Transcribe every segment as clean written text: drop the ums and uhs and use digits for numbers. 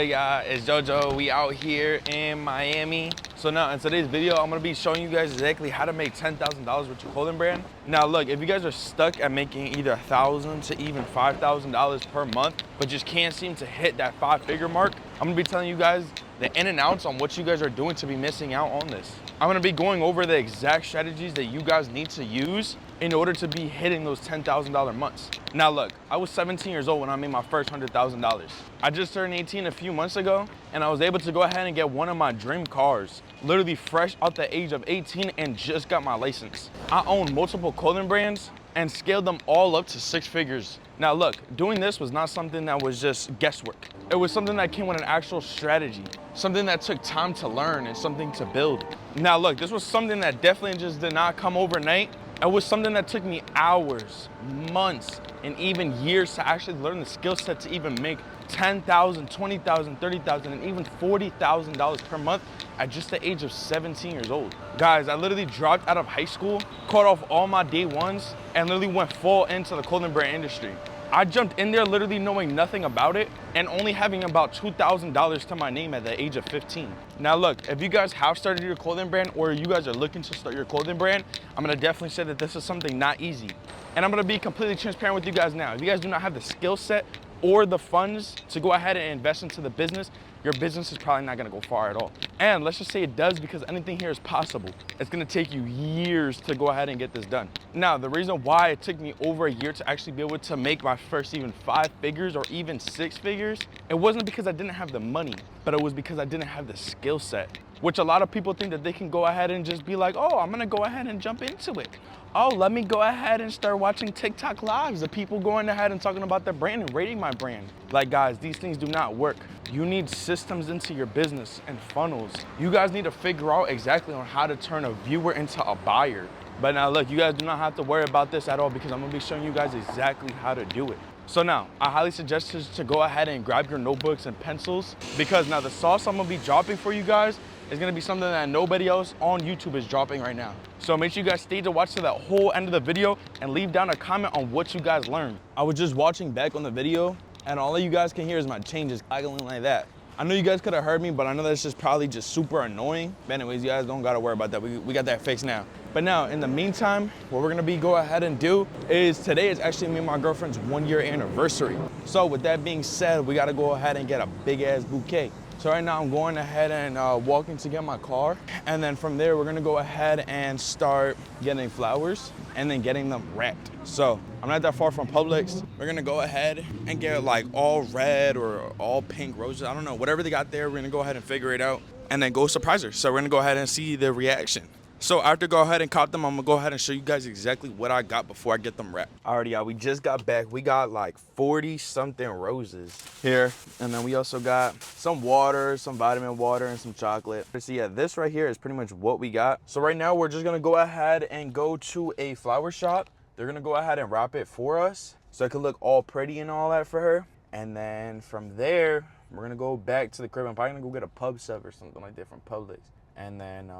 good, y'all? It's JoJo. We out here in Miami. So now in today's video, I'm gonna be showing you guys exactly how to make $10,000 with your clothing brand. Now look, if you guys are stuck at making either $1,000 to even $5,000 per month, but just can't seem to hit that 5-figure mark, I'm gonna be telling you guys the in and outs on what you guys are doing to be missing out on this. I'm gonna be going over the exact strategies that you guys need to use in order to be hitting those $10,000 months. Now look, I was 17 years old when I made my first $100,000. I just turned 18 a few months ago, and I was able to go ahead and get one of my dream cars, literally fresh out the age of 18 and just got my license. I own multiple clothing brands and scaled them all up to 6 figures. Now look, doing this was not something that was just guesswork. It was something that came with an actual strategy, something that took time to learn and something to build. Now look, this was something that definitely just did not come overnight. It was something that took me hours, months, and even years to actually learn the skill set to even make $10,000, $20,000, $30,000, and even $40,000 per month at just the age of 17 years old. Guys, I literally dropped out of high school, caught off all my day ones, and literally went full into the clothing brand industry. I jumped in there literally knowing nothing about it and only having about $2,000 to my name at the age of 15. Now look, if you guys have started your clothing brand or you guys are looking to start your clothing brand, I'm gonna definitely say that this is something not easy. And I'm gonna be completely transparent with you guys now. If you guys do not have the skill set or the funds to go ahead and invest into the business, your business is probably not gonna go far at all. And let's just say it does, because anything here is possible. It's gonna take you years to go ahead and get this done. Now, the reason why it took me over a year to actually be able to make my first even 5 figures or even 6 figures, it wasn't because I didn't have the money, but it was because I didn't have the skill set, which a lot of people think that they can go ahead and just be like, oh, I'm gonna go ahead and jump into it. Oh, let me go ahead and start watching TikTok lives of people going ahead and talking about their brand and rating my brand. Like guys, these things do not work. You need systems into your business and funnels. You guys need to figure out exactly on how to turn a viewer into a buyer. But now look, you guys do not have to worry about this at all, because I'm gonna be showing you guys exactly how to do it. So now, I highly suggest you to go ahead and grab your notebooks and pencils, because now the sauce I'm gonna be dropping for you guys is gonna be something that nobody else on YouTube is dropping right now. So make sure you guys stay to watch to that whole end of the video and leave down a comment on what you guys learned. I was just watching back on the video, and all of you guys can hear is my chain just claggling like that. I know you guys could have heard me, but I know that's just probably just super annoying. But anyways, you guys don't gotta worry about that. We got that fixed now. But now, in the meantime, what we're gonna be go ahead and do is today is actually me and my girlfriend's 1-year anniversary. So with that being said, we gotta go ahead and get a big ass bouquet. So right now I'm going ahead and walking to get my car. And then from there, we're gonna go ahead and start getting flowers and then getting them wrapped. So I'm not that far from Publix. We're gonna go ahead and get like all red or all pink roses. I don't know, whatever they got there, we're gonna go ahead and figure it out and then go surprise her. So we're gonna go ahead and see the reaction. So after go ahead and cop them, I'm gonna go ahead and show you guys exactly what I got before I get them wrapped. Alrighty, y'all, we just got back. We got like 40 something roses here. And then we also got some water, some vitamin water, and some chocolate. So yeah, this right here is pretty much what we got. So right now we're just gonna go ahead and go to a flower shop. They're gonna go ahead and wrap it for us so it could look all pretty and all that for her. And then from there, we're gonna go back to the crib. I'm probably gonna go get a pub sub or something like that from Publix. And then,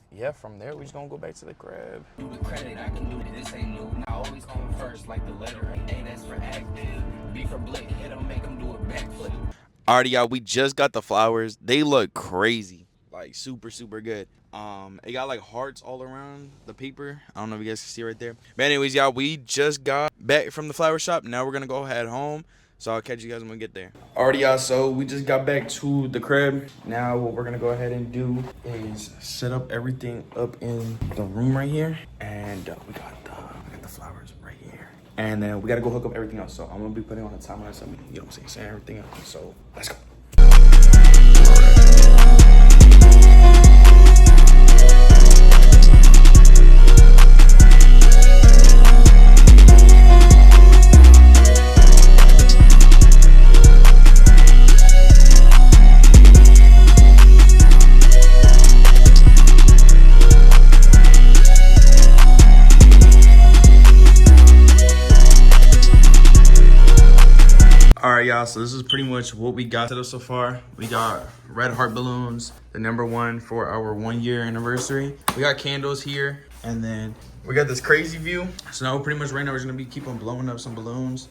yeah, from there, we just gonna go back to the crib. Do the credit, I can do this ain't new. I always come first like the letter A, that's for active. B for blick, hit them, make them do a backflip. Alrighty, y'all, we just got the flowers. They look crazy, like super, super good. It got like hearts all around the paper. I don't know if you guys can see right there. But anyways, y'all, we just got back from the flower shop. Now we're gonna go head home. So I'll catch you guys when we get there. Alrighty, y'all, so we just got back to the crib. Now what we're gonna go ahead and do is set up everything up in the room right here. And we got the flowers right here. And then we gotta go hook up everything else. So I'm gonna be putting on a timeline, so you know what I'm saying, everything else. So let's go. Alright, y'all, so this is pretty much what we got set up so far. We got red heart balloons, the #1 for our 1-year anniversary. We got candles here, And then we got this crazy view. So now pretty much right now we're gonna be keep on blowing up some balloons.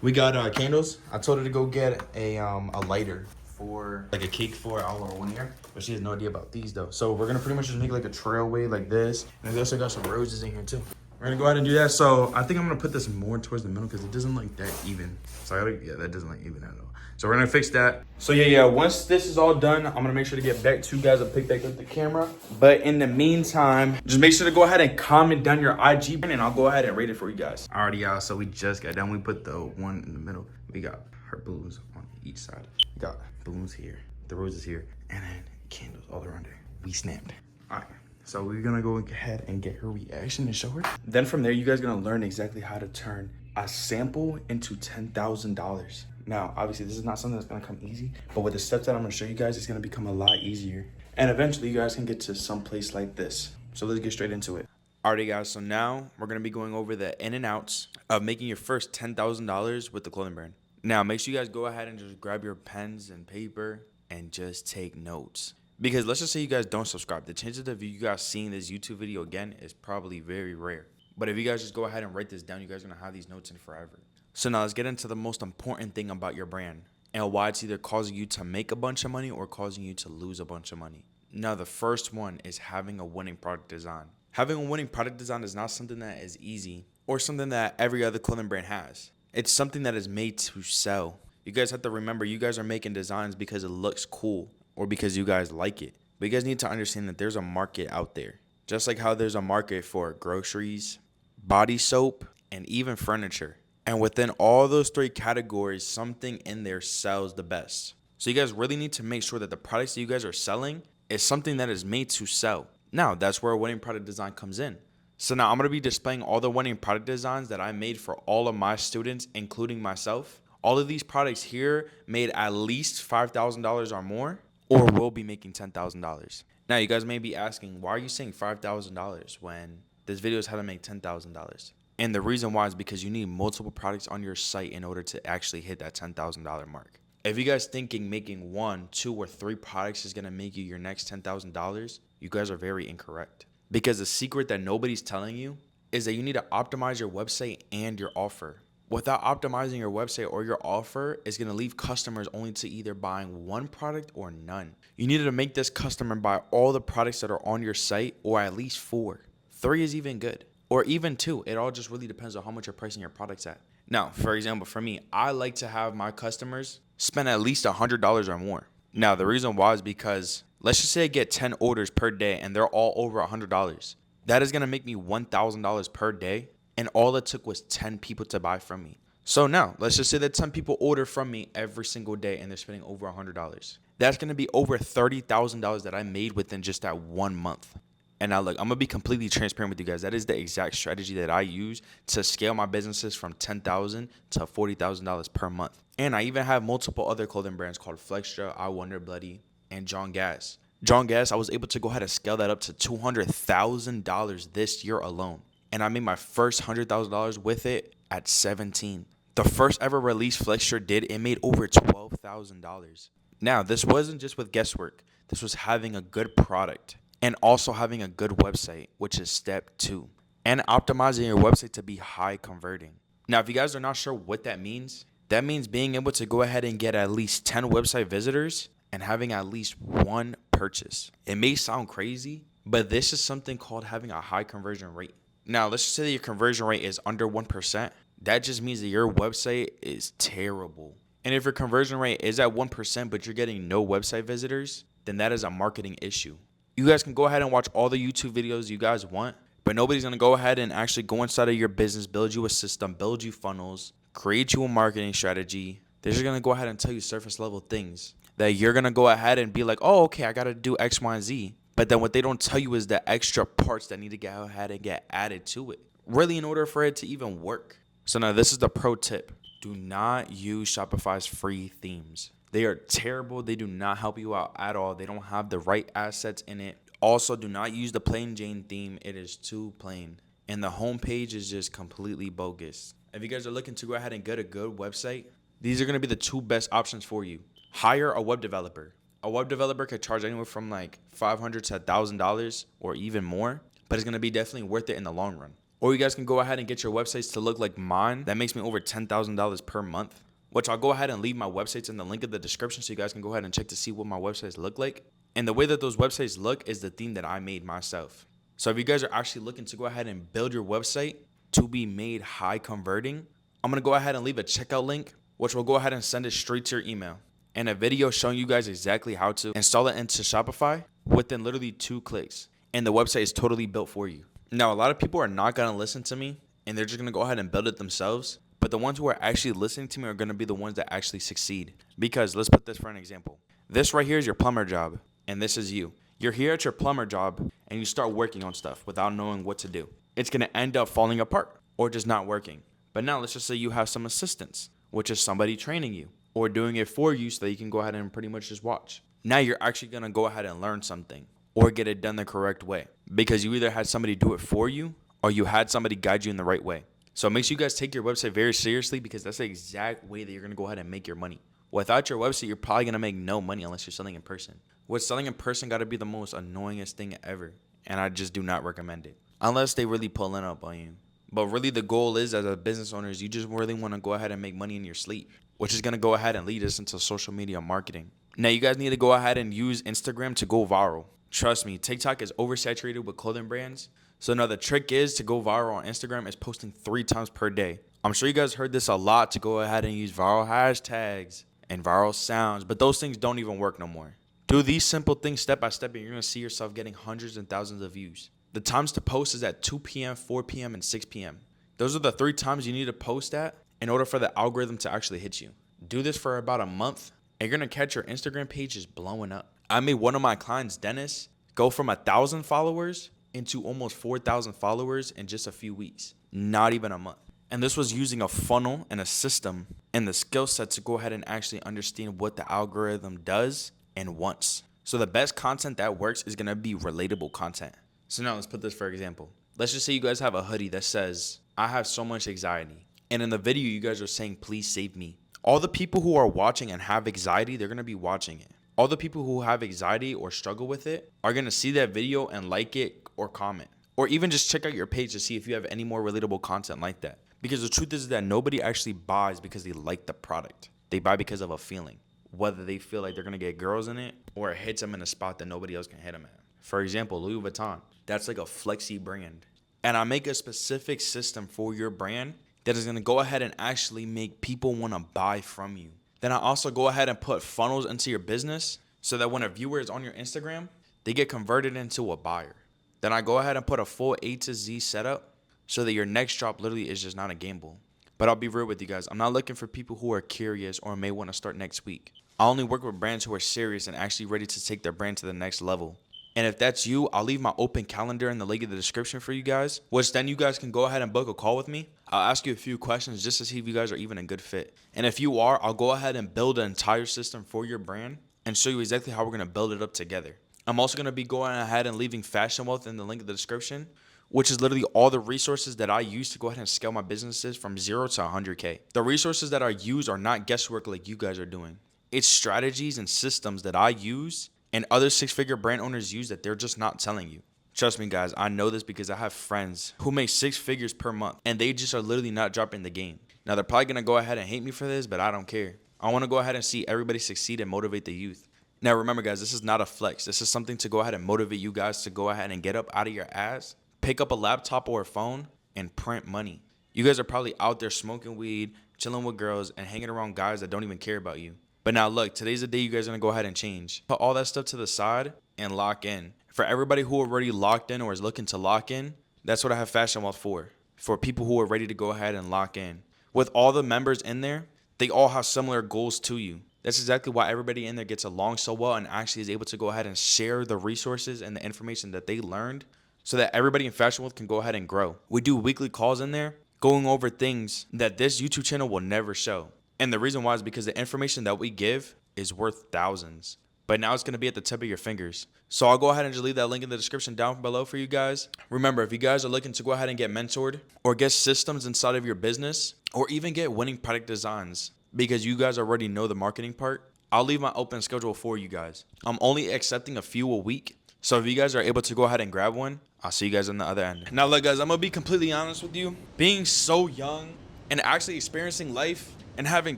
We got candles. I told her to go get a lighter for like a cake for our 1 year, but she has no idea about these though. So we're gonna pretty much just make like a trailway like this. And we also got some roses in here too. We're gonna go ahead and do that. So I think I'm gonna put this more towards the middle because it doesn't look that even. So that doesn't look even at all. So we're gonna fix that. So yeah, once this is all done, I'm gonna make sure to get back to you guys and pick back up the camera. But in the meantime, just make sure to go ahead and comment down your IG and I'll go ahead and rate it for you guys. Alrighty, y'all, so we just got done. We put the one in the middle. We got her balloons on each side. We got balloons here, the roses here, and then candles all around there. We snapped. All right. So we're gonna go ahead and get her reaction and show her. Then from there, you guys gonna learn exactly how to turn a sample into $10,000. Now, obviously this is not something that's gonna come easy, but with the steps that I'm gonna show you guys, it's gonna become a lot easier. And eventually you guys can get to some place like this. So let's get straight into it. Alrighty guys, so now we're gonna be going over the in and outs of making your first $10,000 with the clothing brand. Now, make sure you guys go ahead and just grab your pens and paper and just take notes. Because let's just say you guys don't subscribe. The chances of you guys seeing this YouTube video again is probably very rare. But if you guys just go ahead and write this down, you guys are going to have these notes in forever. So now let's get into the most important thing about your brand and why it's either causing you to make a bunch of money or causing you to lose a bunch of money. Now, the first one is having a winning product design. Having a winning product design is not something that is easy or something that every other clothing brand has. It's something that is made to sell. You guys have to remember, you guys are making designs because it looks cool or because you guys like it. But you guys need to understand that there's a market out there. Just like how there's a market for groceries, body soap, and even furniture. And within all those three categories, something in there sells the best. So you guys really need to make sure that the products that you guys are selling is something that is made to sell. Now, that's where a winning product design comes in. So now I'm going to be displaying all the winning product designs that I made for all of my students, including myself. All of these products here made at least $5,000 or more, or will be making $10,000. Now, you guys may be asking, why are you saying $5,000 when this video is how to make $10,000? And the reason why is because you need multiple products on your site in order to actually hit that $10,000 mark. If you guys thinking making 1, 2, or 3 products is going to make you your next $10,000, you guys are very incorrect. Because the secret that nobody's telling you is that you need to optimize your website and your offer. Without optimizing your website or your offer, is going to leave customers only to either buying 1 product or none. You need to make this customer buy all the products that are on your site, or at least 4. 3 is even good, or even 2. It all just really depends on how much you're pricing your products at. Now, for example, for me, I like to have my customers spend at least $100 or more. Now, the reason why is because let's just say I get 10 orders per day and they're all over $100. That is going to make me $1,000 per day. And all it took was 10 people to buy from me. So now, let's just say that 10 people order from me every single day and they're spending over $100. That's going to be over $30,000 that I made within just that 1 month. And now look, I'm going to be completely transparent with you guys. That is the exact strategy that I use to scale my businesses from $10,000 to $40,000 per month. And I even have multiple other clothing brands called Flextra, I Wonder Bloody, and John Gas. John Gas, I was able to go ahead and scale that up to $200,000 this year alone. And I made my first $100,000 with it at 17. The first ever release Flextra did, it made over $12,000. Now, this wasn't just with guesswork. This was having a good product and also having a good website, which is step 2. And optimizing your website to be high converting. Now, if you guys are not sure what that means being able to go ahead and get at least 10 website visitors and having at least 1 purchase. It may sound crazy, but this is something called having a high conversion rate. Now, let's just say that your conversion rate is under 1%. That just means that your website is terrible. And if your conversion rate is at 1%, but you're getting no website visitors, then that is a marketing issue. You guys can go ahead and watch all the YouTube videos you guys want, but nobody's going to go ahead and actually go inside of your business, build you a system, build you funnels, create you a marketing strategy. They're just going to go ahead and tell you surface level things that you're going to go ahead and be like, oh, okay, I got to do X, Y, and Z. But then what they don't tell you is the extra parts that need to go ahead and get added to it, really, in order for it to even work. So now this is the pro tip. Do not use Shopify's free themes. They are terrible. They do not help you out at all. They don't have the right assets in it. Also, do not use the plain Jane theme. It is too plain. And the homepage is just completely bogus. If you guys are looking to go ahead and get a good website, these are going to be the 2 best options for you. Hire a web developer. A web developer could charge anywhere from like $500 to $1,000 or even more. but it's going to be definitely worth it in the long run. Or you guys can go ahead and get your websites to look like mine. That makes me over $10,000 per month, which I'll go ahead and leave my websites in the link of the description so you guys can go ahead and check to see what my websites look like. And the way that those websites look is the theme that I made myself. So if you guys are actually looking to go ahead and build your website to be made high converting, I'm going to go ahead and leave a checkout link, which will go ahead and send it straight to your email, and a video showing you guys exactly how to install it into Shopify within literally 2 clicks. And the website is totally built for you. Now, a lot of people are not going to listen to me and they're just going to go ahead and build it themselves. But the ones who are actually listening to me are going to be the ones that actually succeed. Because let's put this for an example. This right here is your plumber job, and this is you. You're here at your plumber job and you start working on stuff without knowing what to do. It's going to end up falling apart or just not working. But now let's just say you have some assistants, which is somebody training you or doing it for you so that you can go ahead and pretty much just watch. Now you're actually going to go ahead and learn something or get it done the correct way, because you either had somebody do it for you or you had somebody guide you in the right way. So make sure you guys take your website very seriously, because that's the exact way that you're going to go ahead and make your money. Without your website, you're probably going to make no money unless you're selling in person. With selling in person got to be the most annoyingest thing ever, and I just do not recommend it unless they really pulling up on you. But really the goal is, as a business owner, is you just really want to go ahead and make money in your sleep, which is going to go ahead and lead us into social media marketing. Now you guys need to go ahead and use Instagram to go viral. Trust me, TikTok is oversaturated with clothing brands. So now the trick is to go viral on Instagram is posting 3 times per day. I'm sure you guys heard this a lot, to go ahead and use viral hashtags and viral sounds, but those things don't even work no more. Do these simple things step by step and you're going to see yourself getting hundreds and thousands of views. The times to post is at 2 p.m., 4 p.m., and 6 p.m. Those are the 3 times you need to post at in order for the algorithm to actually hit you. Do this for about a month and you're going to catch your Instagram page just blowing up. I made one of my clients, Dennis, go from 1,000 followers into almost 4,000 followers in just a few weeks, not even a month. And this was using a funnel and a system and the skill set to go ahead and actually understand what the algorithm does and wants. So the best content that works is going to be relatable content. So now let's put this for example. Let's just say you guys have a hoodie that says, "I have so much anxiety." And in the video, you guys are saying, "Please save me." All the people who are watching and have anxiety, they're going to be watching it. All the people who have anxiety or struggle with it are going to see that video and like it or comment, or even just check out your page to see if you have any more relatable content like that. Because the truth is that nobody actually buys because they like the product. They buy because of a feeling, whether they feel like they're going to get girls in it or it hits them in a spot that nobody else can hit them at. For example, Louis Vuitton, that's like a flexi brand. And I make a specific system for your brand that is going to go ahead and actually make people want to buy from you. Then I also go ahead and put funnels into your business so that when a viewer is on your Instagram, they get converted into a buyer. Then I go ahead and put a full A to Z setup so that your next drop literally is just not a gamble. But I'll be real with you guys. I'm not looking for people who are curious or may want to start next week. I only work with brands who are serious and actually ready to take their brand to the next level. And if that's you, I'll leave my open calendar in the link in the description for you guys, which then you guys can go ahead and book a call with me. I'll ask you a few questions just to see if you guys are even a good fit. And if you are, I'll go ahead and build an entire system for your brand and show you exactly how we're going to build it up together. I'm also going to be going ahead and leaving Fashion Wealth in the link in the description, which is literally all the resources that I use to go ahead and scale my businesses from 0 to 100K. The resources that I use are not guesswork like you guys are doing. It's strategies and systems that I use and other 6-figure brand owners use that they're just not telling you. Trust me, guys, I know this because I have friends who make 6 figures per month and they just are literally not dropping the game. Now, they're probably going to go ahead and hate me for this, but I don't care. I want to go ahead and see everybody succeed and motivate the youth. Now, remember, guys, this is not a flex. This is something to go ahead and motivate you guys to go ahead and get up out of your ass, pick up a laptop or a phone, and print money. You guys are probably out there smoking weed, chilling with girls, and hanging around guys that don't even care about you. But now look, today's the day you guys are going to go ahead and change. Put all that stuff to the side and lock in. For everybody who already locked in or is looking to lock in, that's what I have Fashion Wealth for. For people who are ready to go ahead and lock in. With all the members in there, they all have similar goals to you. That's exactly why everybody in there gets along so well and actually is able to go ahead and share the resources and the information that they learned so that everybody in Fashion Wealth can go ahead and grow. We do weekly calls in there going over things that this YouTube channel will never show. And the reason why is because the information that we give is worth thousands. But now it's going to be at the tip of your fingers. So I'll go ahead and just leave that link in the description down below for you guys. Remember, if you guys are looking to go ahead and get mentored or get systems inside of your business or even get winning product designs because you guys already know the marketing part, I'll leave my open schedule for you guys. I'm only accepting a few a week. So if you guys are able to go ahead and grab one, I'll see you guys on the other end. Now look guys, I'm gonna be completely honest with you. Being so young and actually experiencing life and having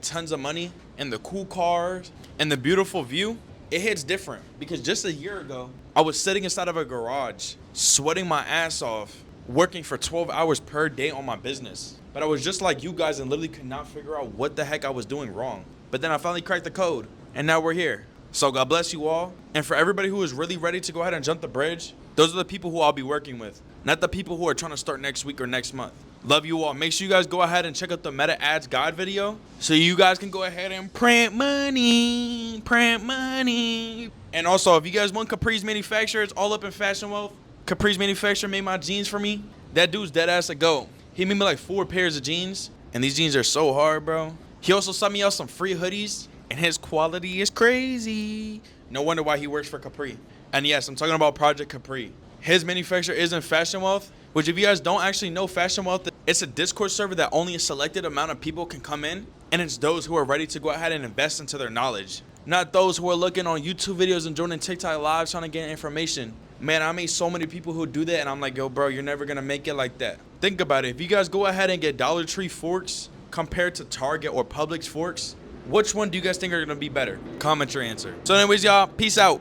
tons of money and the cool cars and the beautiful view, it hits different. Because just a year ago, I was sitting inside of a garage, sweating my ass off, working for 12 hours per day on my business. But I was just like you guys and literally could not figure out what the heck I was doing wrong. But then I finally cracked the code and now we're here. So God bless you all. And for everybody who is really ready to go ahead and jump the bridge, those are the people who I'll be working with, not the people who are trying to start next week or next month. Love you all. Make sure you guys go ahead and check out the Meta Ads Guide video so you guys can go ahead and print money, print money. And also, if you guys want Capri's Manufacturer, it's all up in Fashion Wealth. Capri's Manufacturer made my jeans for me. That dude's dead ass a go. He made me like 4 pairs of jeans, and these jeans are so hard, bro. He also sent me out some free hoodies, and his quality is crazy. No wonder why he works for Capri. And yes, I'm talking about Project Capri. His manufacturer is in Fashion Wealth, which if you guys don't actually know Fashion Wealth, it's a Discord server that only a selected amount of people can come in. And it's those who are ready to go ahead and invest into their knowledge. Not those who are looking on YouTube videos and joining TikTok lives trying to get information. Man, I meet so many people who do that and I'm like, yo, bro, you're never gonna make it like that. Think about it. If you guys go ahead and get Dollar Tree forks compared to Target or Publix forks, which one do you guys think are gonna be better? Comment your answer. So anyways, y'all, peace out.